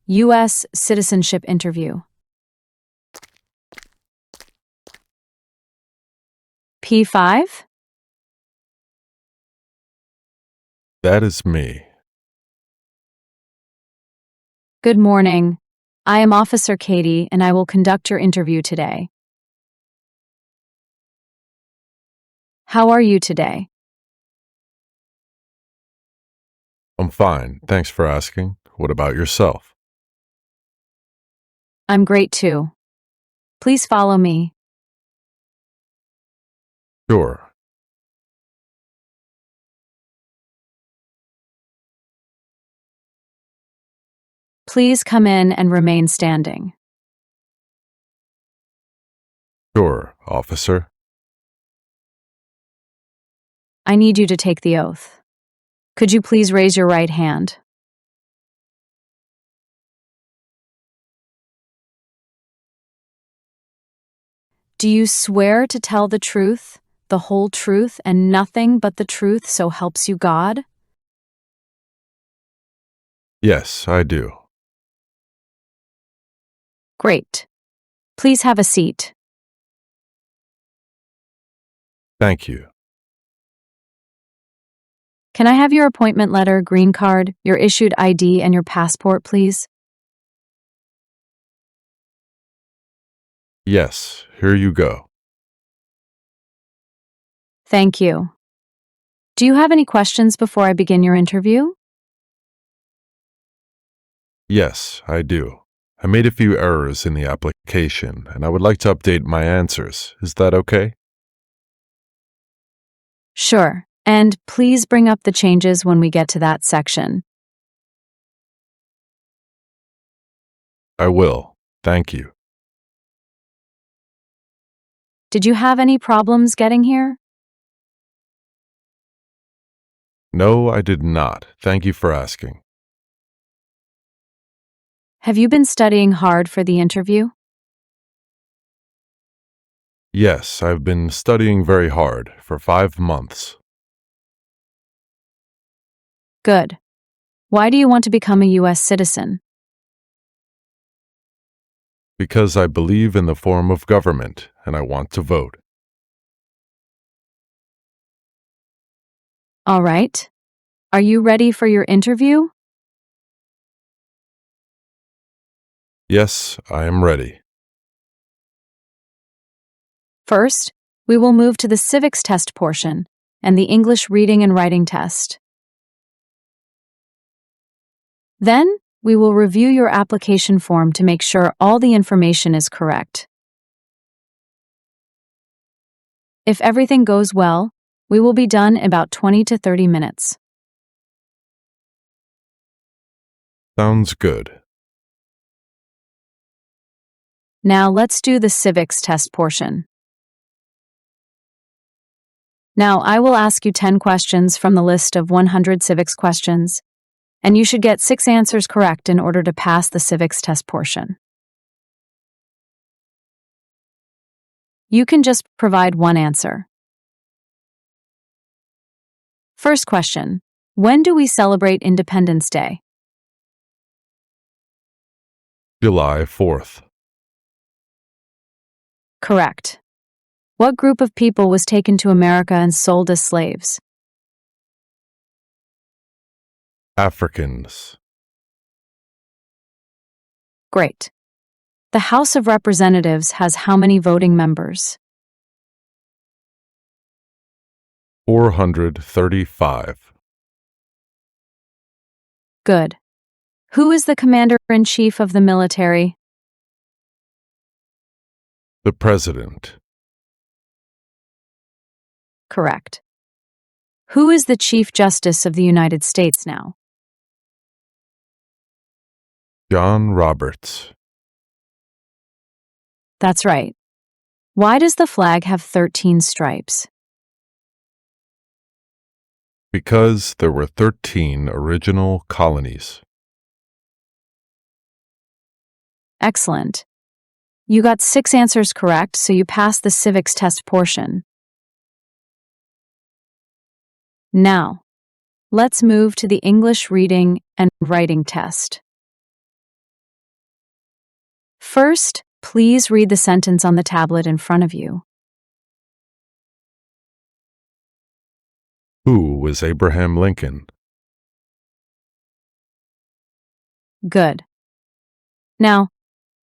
U.S. Citizenship interview. P5? That is me. Good morning. I am Officer Katie, and I will conduct your interview today. How are you today? I'm fine. Thanks for asking. What about yourself? I'm great too. Please follow me. Sure. Please come in and remain standing. Sure, officer. I need you to take the oath. Could you please raise your right hand? Do you swear to tell the truth, the whole truth, and nothing but the truth, so helps you God? Yes, I do. Great. Please have a seat. Thank you. Can I have your appointment letter, green card, your issued ID, and your passport, please? Yes, here you go. Thank you. Do you have any questions before I begin your interview? Yes, I do. I made a few errors in the application, and I would like to update my answers. Is that okay? Sure. And please bring up the changes when we get to that section. I will. Thank you. Did you have any problems getting here? No, I did not. Thank you for asking. Have you been studying hard for the interview? Yes, I've been studying very hard for 5 months. Good. Why do you want to become a U.S. citizen? Because I believe in the form of government, and I want to vote. All right. Are you ready for your interview? Yes, I am ready. First, we will move to the civics test portion and the English reading and writing test. Then, we will review your application form to make sure all the information is correct. If everything goes well, we will be done in about 20 to 30 minutes. Sounds good. Now let's do the civics test portion. Now I will ask you 10 questions from the list of 100 civics questions, and you should get 6 answers correct in order to pass the civics test portion. You can just provide one answer. First question: when do we celebrate Independence Day? July 4th. Correct. What group of people was taken to America and sold as slaves? Africans. Great. The House of Representatives has how many voting members? 435. Good. Who is the commander-in-chief of the military? The President. Correct. Who is the Chief Justice of the United States now? John Roberts. That's right. Why does the flag have 13 stripes? Because there were 13 original colonies. Excellent. You got 6 answers correct, so you passed the civics test portion. Now, let's move to the English reading and writing test. First, please read the sentence on the tablet in front of you. Who was Abraham Lincoln? Good. Now,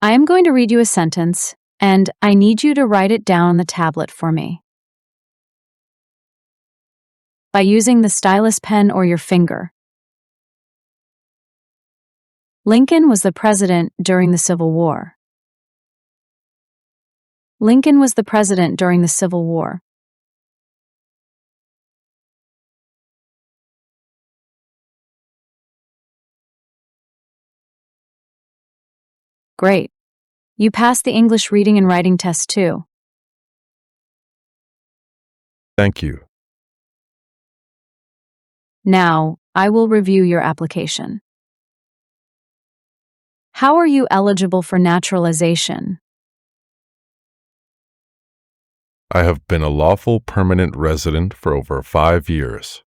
I am going to read you a sentence, and I need you to write it down on the tablet for me. By using the stylus pen or your finger. Lincoln was the president during the Civil War. Lincoln was the president during the Civil War. Great. You passed the English reading and writing test too. Thank you. Now, I will review your application. How are you eligible for naturalization? I have been a lawful permanent resident for over 5 years.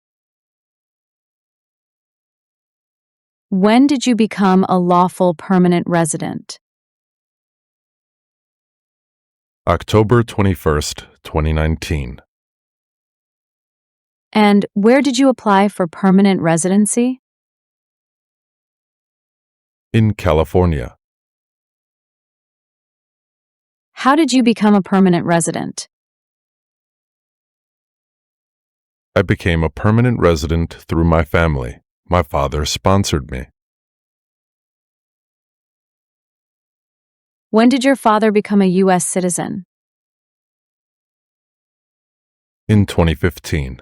When did you become a lawful permanent resident? October 21st, 2019. And where did you apply for permanent residency? In California. How did you become a permanent resident? I became a permanent resident through my family. My father sponsored me. When did your father become a U.S. citizen? In 2015.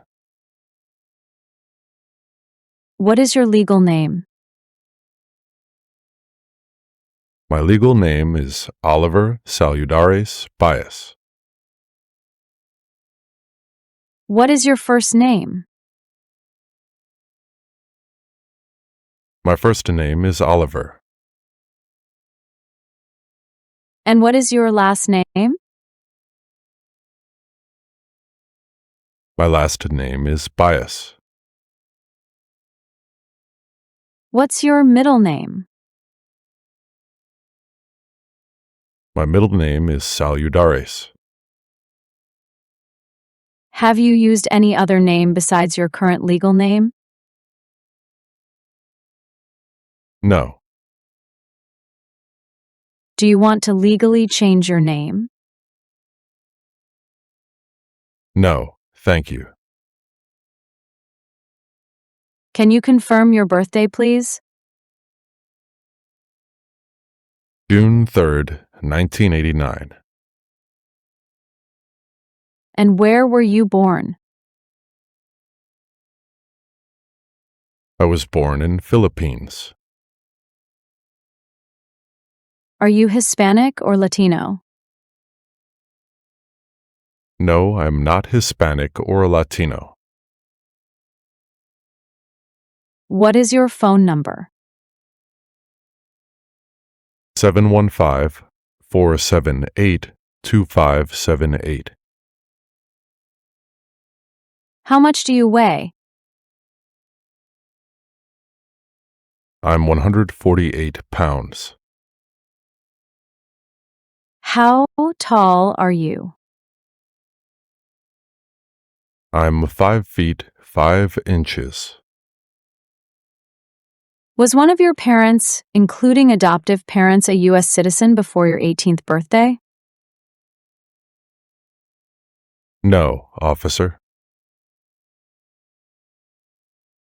What is your legal name? My legal name is Oliver Saludares Bias. What is your first name? My first name is Oliver. And what is your last name? My last name is Bias. What's your middle name? My middle name is Saludares. Have you used any other name besides your current legal name? No. Do you want to legally change your name? No, thank you. Can you confirm your birthday, please? June 3rd, 1989. And where were you born? I was born in Philippines. Are you Hispanic or Latino? No, I'm not Hispanic or Latino. What is your phone number? 715-478-2578. How much do you weigh? I'm 148 pounds. How tall are you? I'm 5 feet 5 inches. Was one of your parents, including adoptive parents, a U.S. citizen before your 18th birthday? No, officer.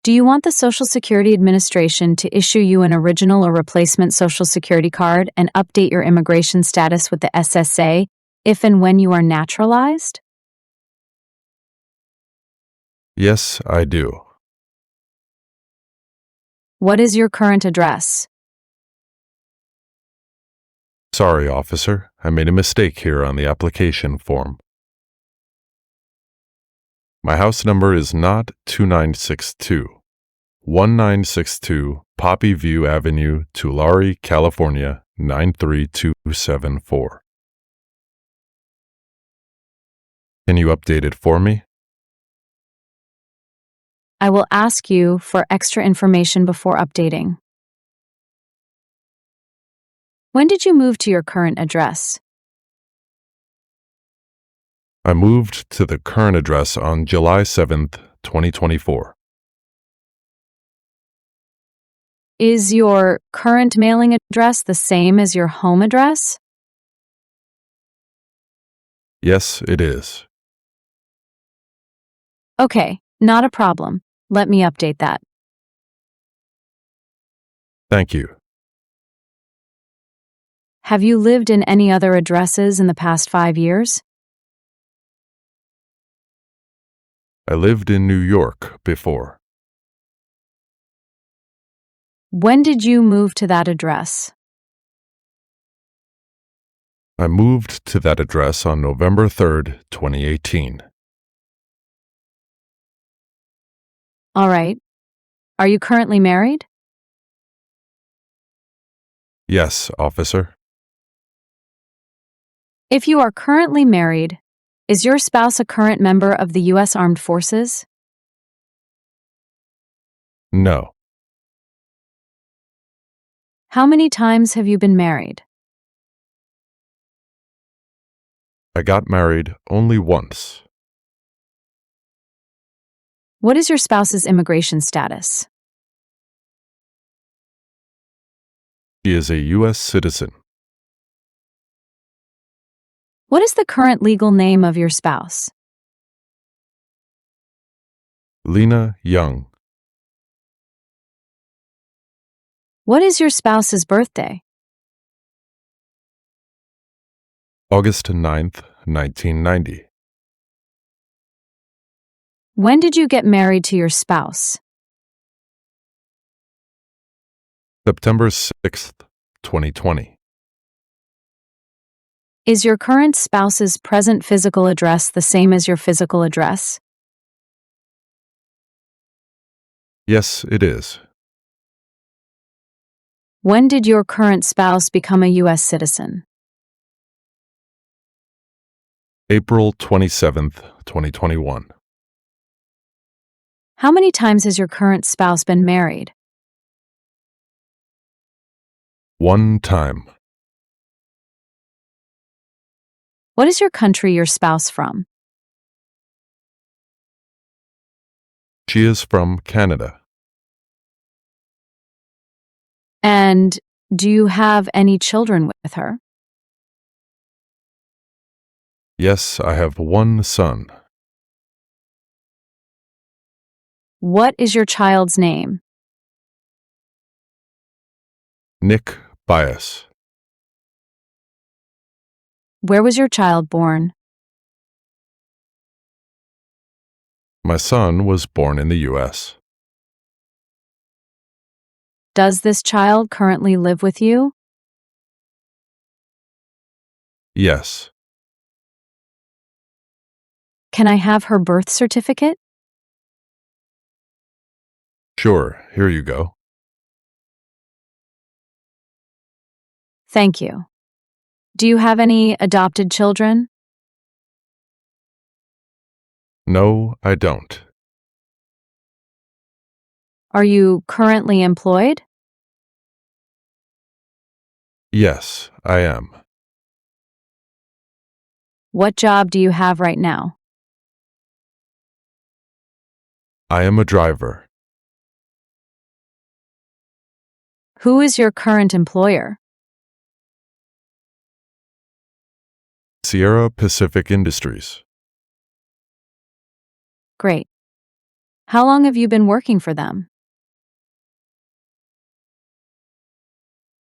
Do you want the Social Security Administration to issue you an original or replacement Social Security card and update your immigration status with the SSA if and when you are naturalized? Yes, I do. What is your current address? Sorry, officer. I made a mistake here on the application form. My house number is not 2962. 1962 Poppy View Avenue, Tulare, California, 93274. Can you update it for me? I will ask you for extra information before updating. When did you move to your current address? I moved to the current address on July 7th, 2024. Is your current mailing address the same as your home address? Yes, it is. Okay, not a problem. Let me update that. Thank you. Have you lived in any other addresses in the past 5 years? I lived in New York before. When did you move to that address? I moved to that address on November 3rd, 2018. All right. Are you currently married? Yes, officer. If you are currently married, is your spouse a current member of the U.S. Armed Forces? No. How many times have you been married? I got married only once. What is your spouse's immigration status? She is a U.S. citizen. What is the current legal name of your spouse? Lena Young. What is your spouse's birthday? August 9th, 1990. When did you get married to your spouse? September 6th, 2020. Is your current spouse's present physical address the same as your physical address? Yes, it is. When did your current spouse become a U.S. citizen? April 27th, 2021. How many times has your current spouse been married? One time. What is your country your spouse from? She is from Canada. And do you have any children with her? Yes, I have one son. What is your child's name? Nick Bias. Where was your child born? My son was born in the U.S. Does this child currently live with you? Yes. Can I have her birth certificate? Sure, here you go. Thank you. Do you have any adopted children? No, I don't. Are you currently employed? Yes, I am. What job do you have right now? I am a driver. Who is your current employer? Sierra Pacific Industries. Great. How long have you been working for them?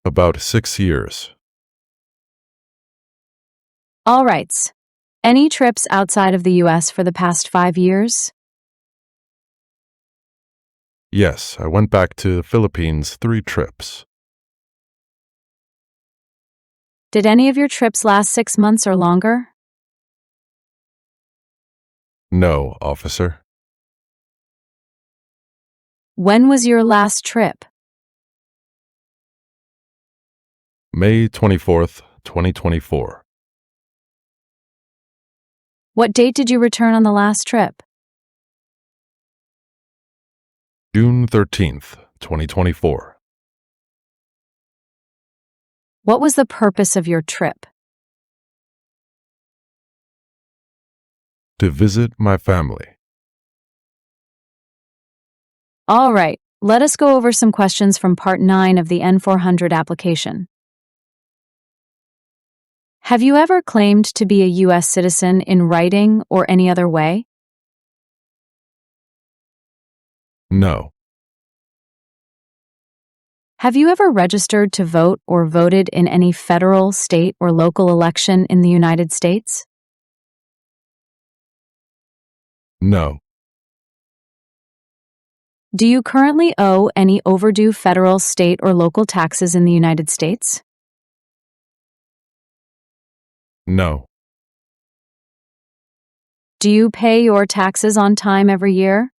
About 6 years. All right. Any trips outside of the U.S. for the past 5 years? Yes, I went back to the Philippines 3 trips. Did any of your trips last 6 months or longer? No, officer. When was your last trip? May 24th, 2024. What date did you return on the last trip? June 13th, 2024. What was the purpose of your trip? To visit my family. All right, let us go over some questions from Part 9 of the N-400 application. Have you ever claimed to be a U.S. citizen in writing or any other way? No. Have you ever registered to vote or voted in any federal, state, or local election in the United States? No. Do you currently owe any overdue federal, state, or local taxes in the United States? No. Do you pay your taxes on time every year?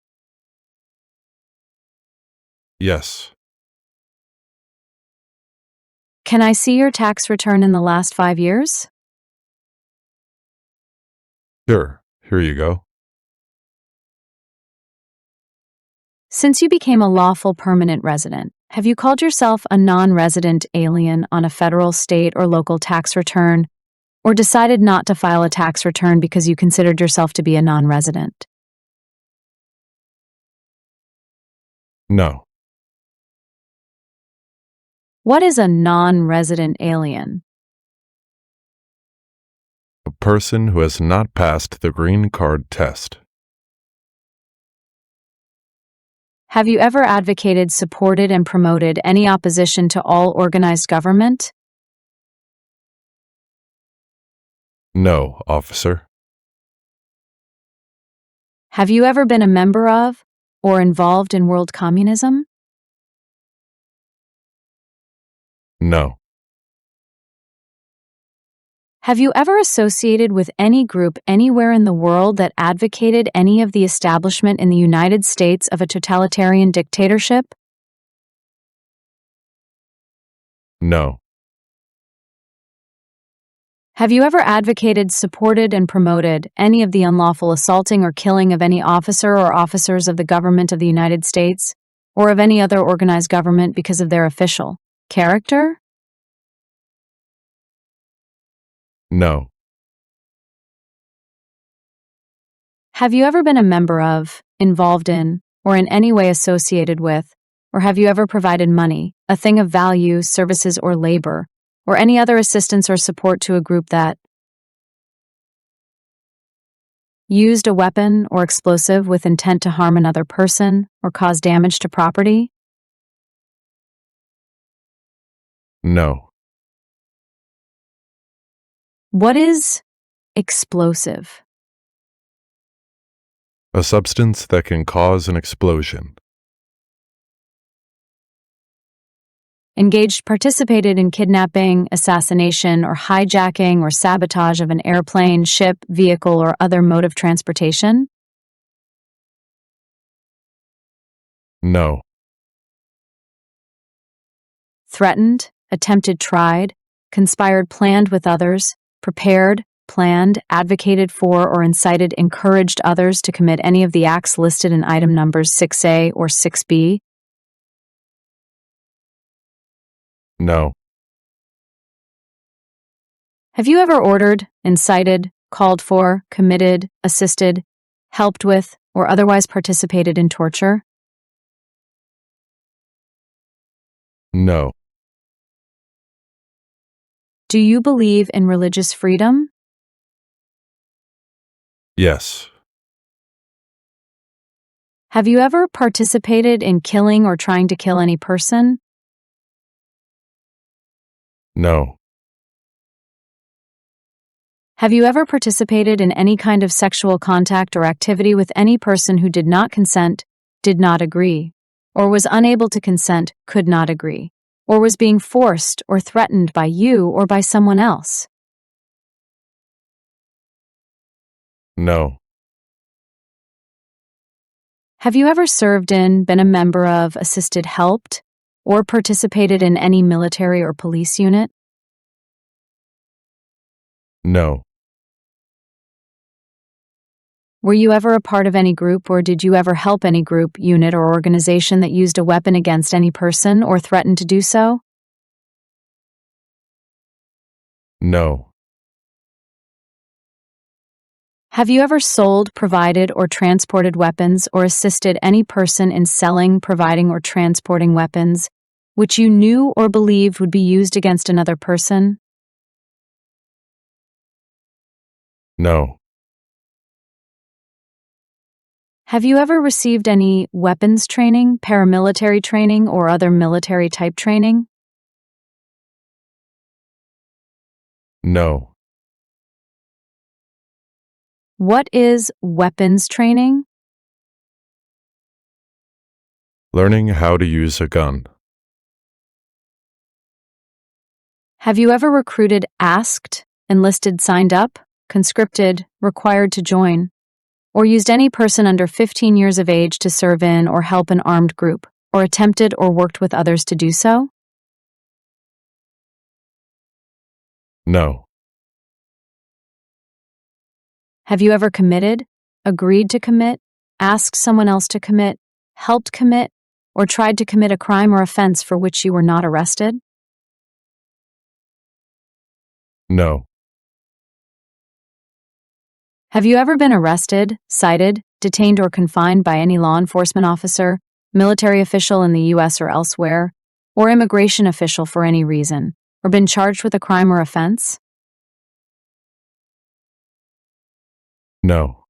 Yes. Can I see your tax return in the last 5 years? Sure. Here you go. Since you became a lawful permanent resident, have you called yourself a non-resident alien on a federal, state, or local tax return, or decided not to file a tax return because you considered yourself to be a non-resident? No. What is a non-resident alien? A person who has not passed the green card test. Have you ever advocated, supported, and promoted any opposition to all organized government? No, officer. Have you ever been a member of or involved in world communism? No. Have you ever associated with any group anywhere in the world that advocated any of the establishment in the United States of a totalitarian dictatorship? No. Have you ever advocated, supported, and promoted any of the unlawful assaulting or killing of any officer or officers of the government of the United States or of any other organized government because of their official character? No. Have you ever been a member of, involved in, or in any way associated with, or have you ever provided money, a thing of value, services, or labor, or any other assistance or support to a group that used a weapon or explosive with intent to harm another person or cause damage to property? No. What is explosive? A substance that can cause an explosion. Participated in kidnapping, assassination, or hijacking or sabotage of an airplane, ship, vehicle, or other mode of transportation? No. Threatened, attempted, tried, conspired, planned with others, prepared, planned, advocated for, or incited, encouraged others to commit any of the acts listed in item numbers 6A or 6B? No. Have you ever ordered, incited, called for, committed, assisted, helped with, or otherwise participated in torture? No. Do you believe in religious freedom? Yes. Have you ever participated in killing or trying to kill any person? No. Have you ever participated in any kind of sexual contact or activity with any person who did not consent, did not agree, or was unable to consent, could not agree, or was being forced or threatened by you or by someone else? No. Have you ever served in, been a member of, assisted, helped, or participated in any military or police unit? No. Were you ever a part of any group, or did you ever help any group, unit, or organization that used a weapon against any person or threatened to do so? No. Have you ever sold, provided, or transported weapons or assisted any person in selling, providing, or transporting weapons which you knew or believed would be used against another person? No. Have you ever received any weapons training, paramilitary training, or other military type training? No. What is weapons training? Learning how to use a gun. Have you ever recruited, asked, enlisted, signed up, conscripted, required to join, or used any person under 15 years of age to serve in or help an armed group, or attempted or worked with others to do so? No. Have you ever committed, agreed to commit, asked someone else to commit, helped commit, or tried to commit a crime or offense for which you were not arrested? No. Have you ever been arrested, cited, detained, or confined by any law enforcement officer, military official in the U.S. or elsewhere, or immigration official for any reason, or been charged with a crime or offense? No.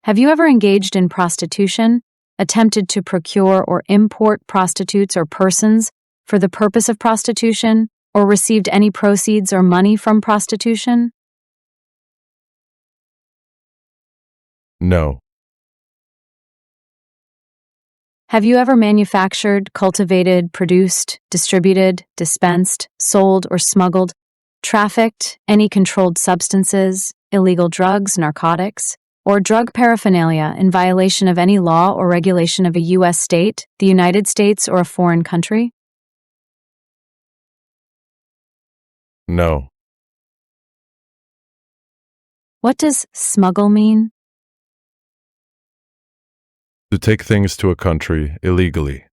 Have you ever engaged in prostitution, attempted to procure or import prostitutes or persons for the purpose of prostitution, or received any proceeds or money from prostitution? No. Have you ever manufactured, cultivated, produced, distributed, dispensed, sold, or smuggled, trafficked any controlled substances, illegal drugs, narcotics, or drug paraphernalia in violation of any law or regulation of a U.S. state, the United States, or a foreign country? No. What does smuggle mean? To take things to a country illegally.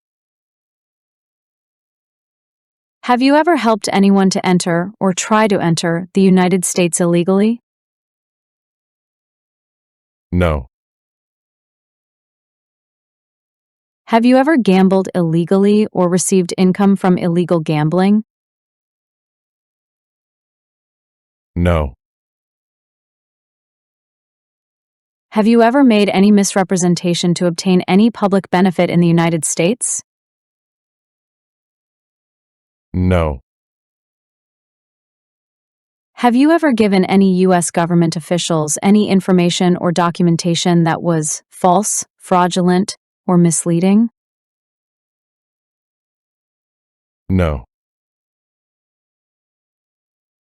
Have you ever helped anyone to enter or try to enter the United States illegally? No. Have you ever gambled illegally or received income from illegal gambling? No. Have you ever made any misrepresentation to obtain any public benefit in the United States? No. Have you ever given any U.S. government officials any information or documentation that was false, fraudulent, or misleading? No.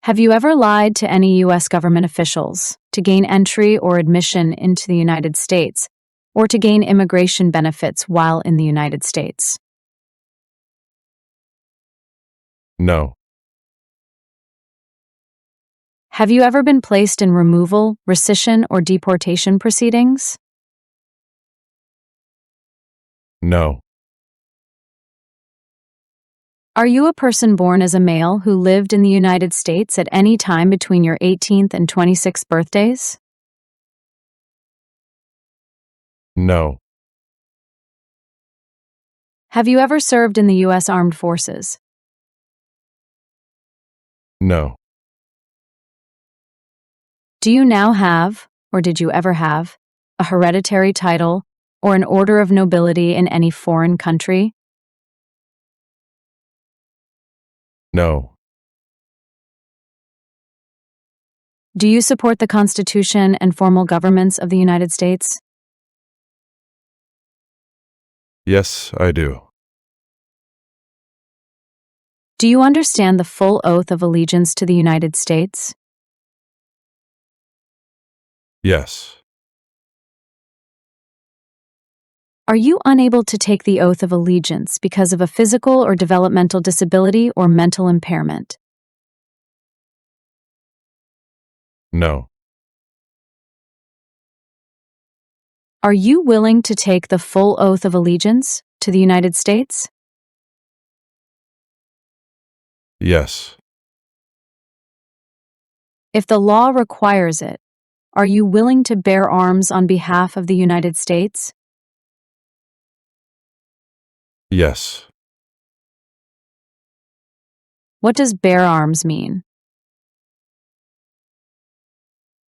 Have you ever lied to any U.S. government officials to gain entry or admission into the United States, or to gain immigration benefits while in the United States? No. Have you ever been placed in removal, rescission, or deportation proceedings? No. Are you a person born as a male who lived in the United States at any time between your 18th and 26th birthdays? No. Have you ever served in the U.S. Armed Forces? No. Do you now have, or did you ever have, a hereditary title or an order of nobility in any foreign country? No. Do you support the Constitution and formal governments of the United States? Yes, I do. Do you understand the full oath of allegiance to the United States? Yes. Are you unable to take the oath of allegiance because of a physical or developmental disability or mental impairment? No. Are you willing to take the full oath of allegiance to the United States? Yes. If the law requires it, are you willing to bear arms on behalf of the United States? Yes. What does bear arms mean?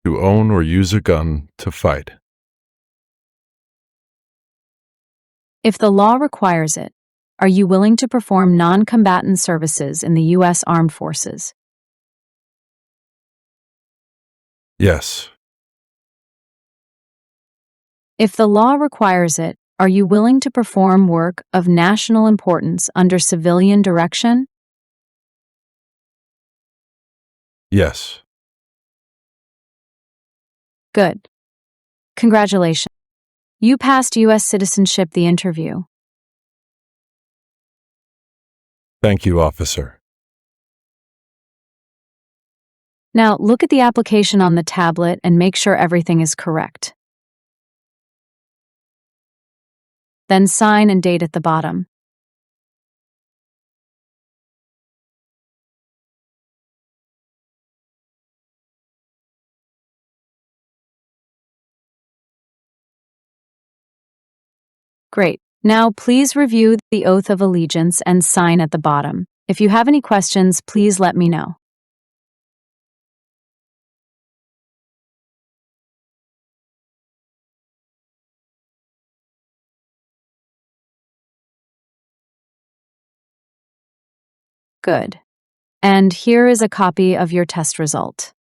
To own or use a gun to fight. If the law requires it, are you willing to perform non-combatant services in the U.S. Armed Forces? Yes. If the law requires it, are you willing to perform work of national importance under civilian direction? Yes. Good. Congratulations. You passed U.S. citizenship the interview. Thank you, officer. Now look at the application on the tablet and make sure everything is correct. Then sign and date at the bottom. Great. Now please review the oath of allegiance and sign at the bottom. If you have any questions, please let me know. Good. And here is a copy of your test result.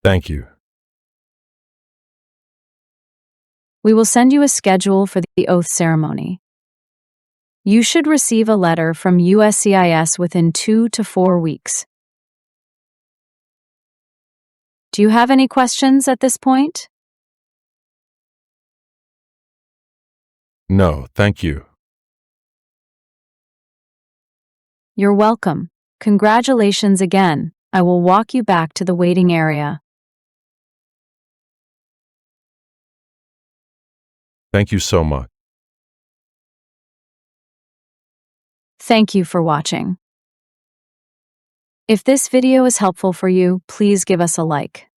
Thank you. We will send you a schedule for the oath ceremony. You should receive a letter from USCIS within 2 to 4 weeks. Do you have any questions at this point? No, thank you. You're welcome. Congratulations again. I will walk you back to the waiting area. Thank you so much. Thank you for watching. If this video is helpful for you, please give us a like.